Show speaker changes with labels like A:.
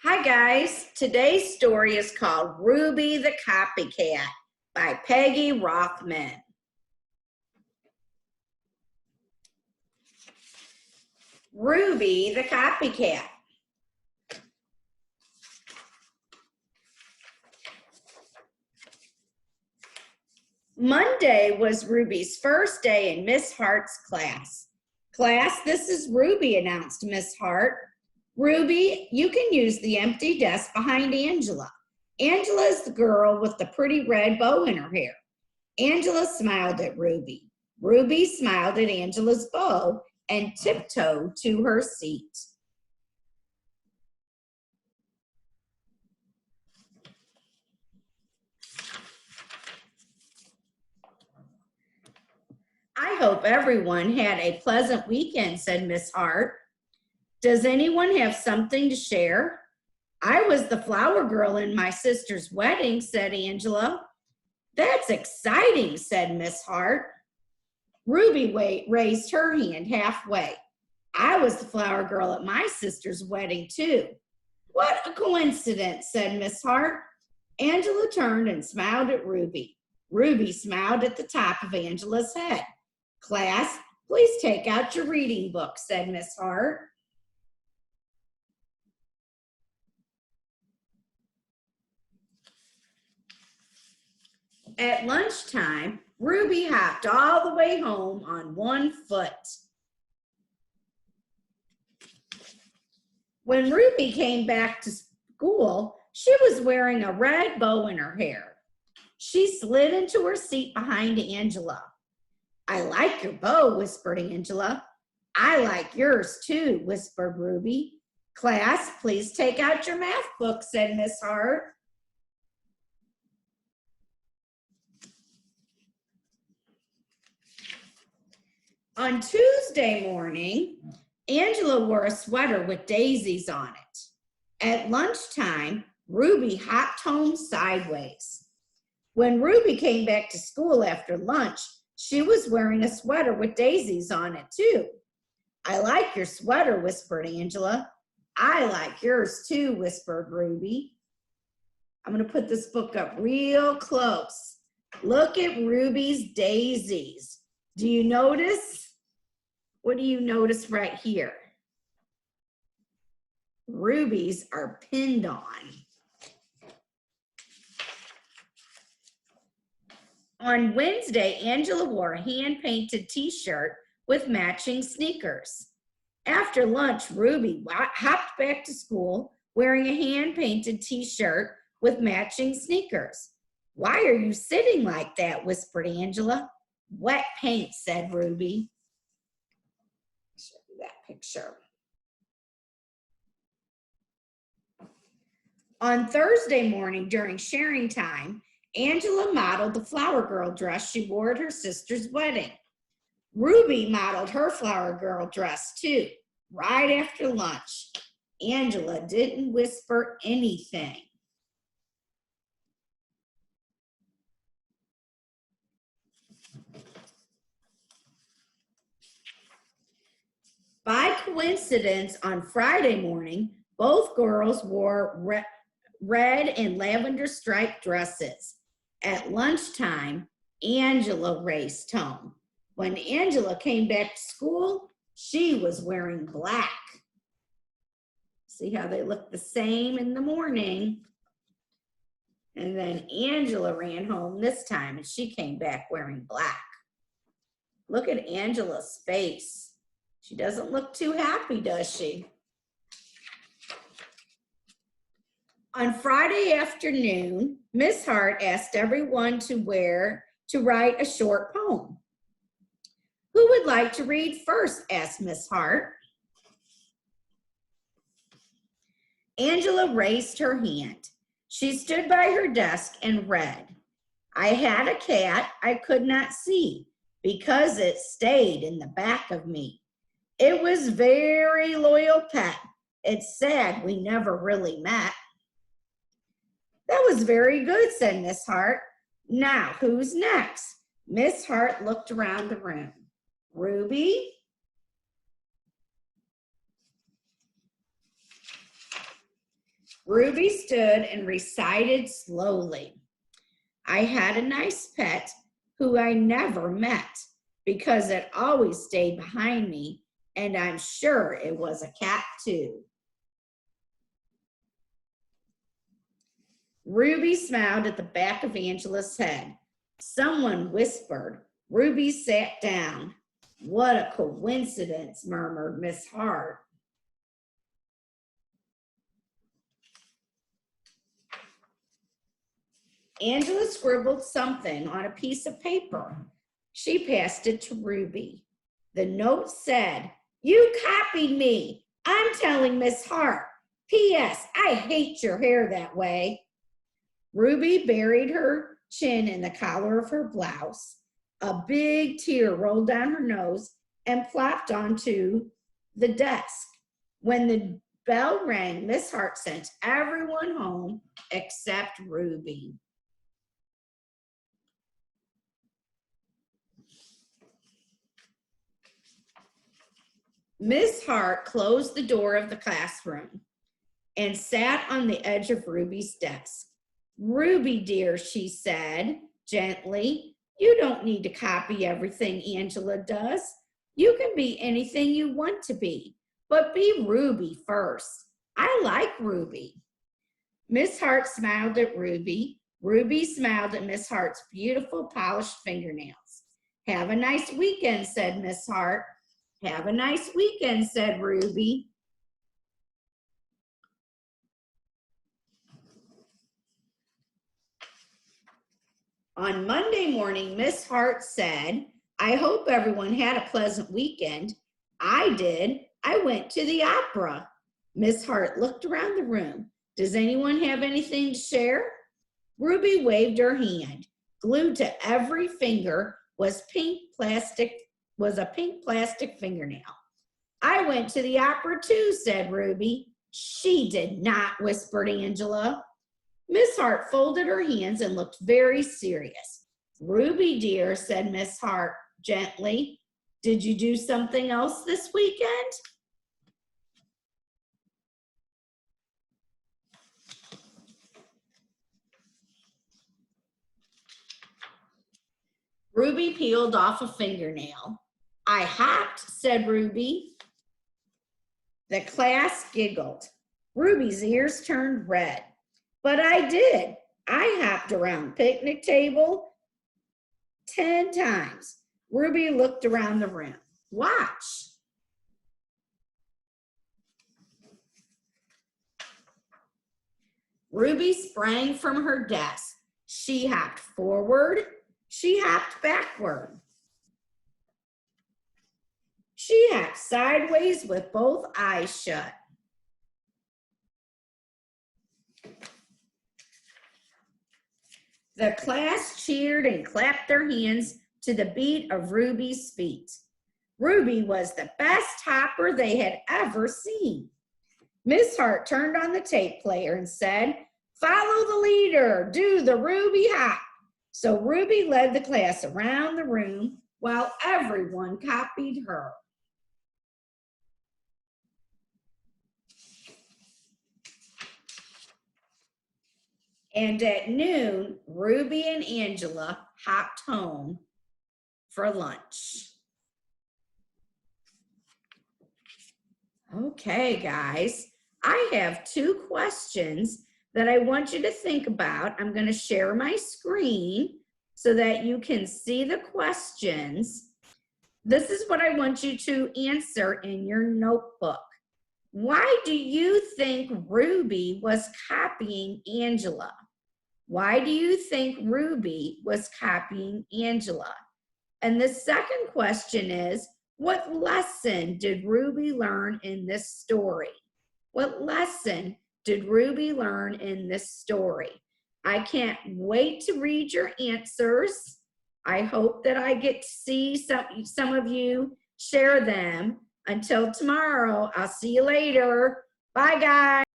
A: Hi guys, today's story is called Ruby the Copycat by Peggy Rothman. Ruby the Copycat. Monday was Ruby's first day in Miss Hart's class. Class, this is Ruby, announced Miss Hart. Ruby, you can use the empty desk behind Angela. Angela is the girl with the pretty red bow in her hair. Angela smiled at Ruby. Ruby smiled at Angela's bow and tiptoed to her seat. I hope everyone had a pleasant weekend, said Miss Hart. Does anyone have something to share? I was the flower girl in my sister's wedding, said Angela. That's exciting, said Miss Hart. Ruby raised her hand halfway. I was the flower girl at my sister's wedding, too. What a coincidence, said Miss Hart. Angela turned and smiled at Ruby. Ruby smiled at the top of Angela's head. Class, please take out your reading book, said Miss Hart. At lunchtime, Ruby hopped all the way home on one foot. When Ruby came back to school, she was wearing a red bow in her hair. She slid into her seat behind Angela. I like your bow, whispered Angela. I like yours too, whispered Ruby. Class, please take out your math book, said Miss Hart. On Tuesday morning, Angela wore a sweater with daisies on it. At lunchtime, Ruby hopped home sideways. When Ruby came back to school after lunch, she was wearing a sweater with daisies on it too. I like your sweater, whispered Angela. I like yours too, whispered Ruby. I'm going to put this book up real close. Look at Ruby's daisies. Do you notice? What do you notice right here? Rubies are pinned on. On Wednesday, Angela wore a hand-painted t-shirt with matching sneakers. After lunch, Ruby hopped back to school wearing a hand-painted t-shirt with matching sneakers. Why are you sitting like that? Whispered Angela. Wet paint, said Ruby. Show you that picture. On Thursday morning during sharing time, Angela modeled the flower girl dress she wore at her sister's wedding. Ruby modeled her flower girl dress too, right after lunch. Angela didn't whisper anything. By coincidence, on Friday morning, both girls wore red and lavender striped dresses. At lunchtime, Angela raced home. When Angela came back to school, she was wearing black. See how they look the same in the morning? And then Angela ran home this time and she came back wearing black. Look at Angela's face. She doesn't look too happy, does she? On Friday afternoon, Miss Hart asked everyone to write a short poem. Who would like to read first? Asked Miss Hart. Angela raised her hand. She stood by her desk and read, I had a cat I could not see because it stayed in the back of me. It was very loyal pet. It's sad we never really met. That was very good, said Miss Hart. Now, who's next? Miss Hart looked around the room. Ruby? Ruby stood and recited slowly. I had a nice pet who I never met because it always stayed behind me, and I'm sure it was a cat too. Ruby smiled at the back of Angela's head. Someone whispered. Ruby sat down. What a coincidence, murmured Miss Hart. Angela scribbled something on a piece of paper. She passed it to Ruby. The note said, "You copied me. I'm telling Miss Hart. P.S. I hate your hair that way." Ruby buried her chin in the collar of her blouse. A big tear rolled down her nose and plopped onto the desk. When the bell rang, Miss Hart sent everyone home except Ruby. Miss Hart closed the door of the classroom and sat on the edge of Ruby's desk. "Ruby, dear," she said gently, "you don't need to copy everything Angela does. You can be anything you want to be, but be Ruby first. I like Ruby." Miss Hart smiled at Ruby. Ruby smiled at Miss Hart's beautiful polished fingernails. "Have a nice weekend," said Miss Hart. "Have a nice weekend," said Ruby. On Monday morning, Miss Hart said, "I hope everyone had a pleasant weekend. I did. I went to the opera." Miss Hart looked around the room. "Does anyone have anything to share?" Ruby waved her hand. Glued to every finger was a pink plastic fingernail. "I went to the opera too," said Ruby. "She did not," whispered Angela. Miss Hart folded her hands and looked very serious. "Ruby, dear," said Miss Hart gently, "did you do something else this weekend?" Ruby peeled off a fingernail. "I hopped," said Ruby. The class giggled. Ruby's ears turned red. "But I did. I hopped around picnic table 10 times. Ruby looked around the room. "Watch." Ruby sprang from her desk. She hopped forward. She hopped backward. She hopped sideways with both eyes shut. The class cheered and clapped their hands to the beat of Ruby's feet. Ruby was the best hopper they had ever seen. Miss Hart turned on the tape player and said, "Follow the leader, do the Ruby hop." So Ruby led the class around the room while everyone copied her. And at noon, Ruby and Angela hopped home for lunch. Okay, guys, I have 2 questions that I want you to think about. I'm going to share my screen so that you can see the questions. This is what I want you to answer in your notebook. Why do you think Ruby was copying Angela? Why do you think Ruby was copying Angela? And the second question is, what lesson did Ruby learn in this story? What lesson did Ruby learn in this story? I can't wait to read your answers. I hope that I get to see some of you share them. Until tomorrow, I'll see you later. Bye, guys.